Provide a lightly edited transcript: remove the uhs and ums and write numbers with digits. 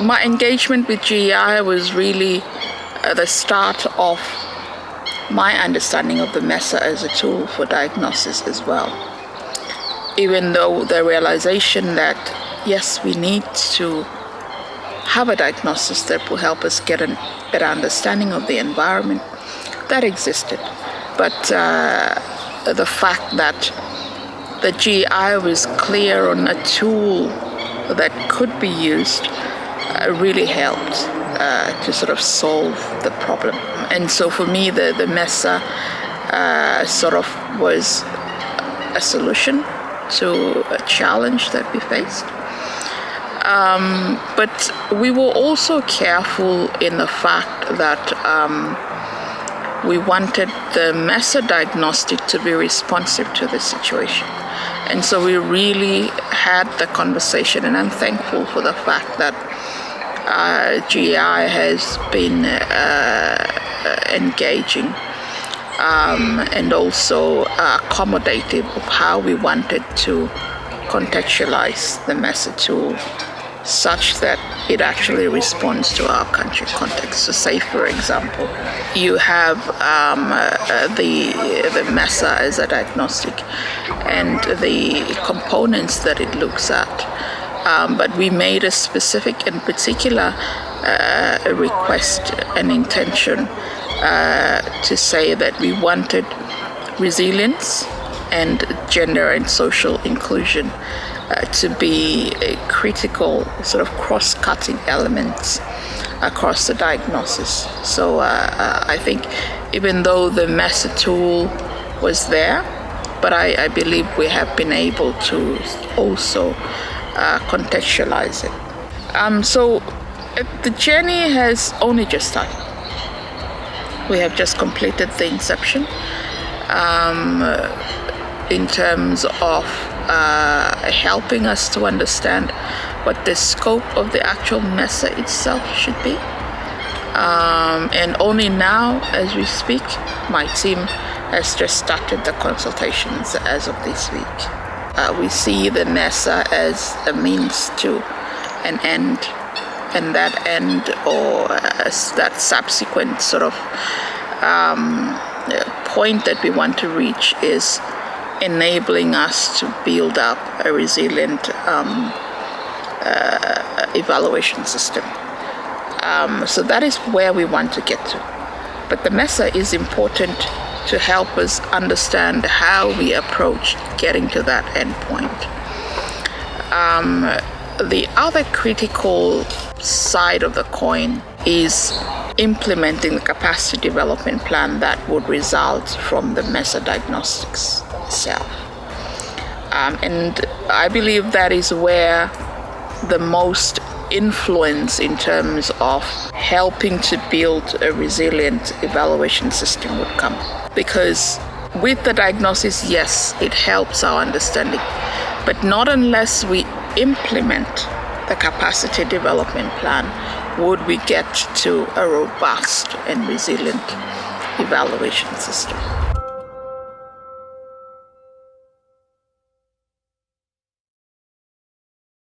My engagement with GEI was really the start of my understanding of the MESA as a tool for diagnosis as well. Even though the realization that, yes, we need to have a diagnosis that will help us get a better understanding of the environment, that existed. But the fact that the GEI was clear on a tool that could be used really helped to sort of solve the problem. And so for me, the MESA sort of was a solution to a challenge that we faced. But we were also careful in the fact that we wanted the MESA diagnostic to be responsive to the situation. And so we really had the conversation, and I'm thankful for the fact that GEI has been engaging and also accommodative of how we wanted to contextualize the MESA tool such that it actually responds to our country context. So say, for example, you have the MESA as a diagnostic and the components that it looks at. But we made a specific and particular request and intention to say that we wanted resilience and gender and social inclusion to be a critical sort of cross-cutting elements across the diagnosis. So I think even though the MESA tool was there, but I believe we have been able to also contextualize it. So the journey has only just started. We have just completed the inception in terms of helping us to understand what the scope of the actual MESA itself should be. And only now, as we speak, my team has just started the consultations as of this week. We see the MESA as a means to an end, and that end or that subsequent sort of point that we want to reach is enabling us to build up a resilient evaluation system. So that is where we want to get to. But the MESA is important to help us understand how we approach getting to that end point. The other critical side of the coin is implementing the capacity development plan that would result from the MESA diagnostics itself. And I believe that is where the most influence in terms of helping to build a resilient evaluation system would come. Because with the diagnosis, yes, it helps our understanding, but not unless we implement the capacity development plan would we get to a robust and resilient evaluation system.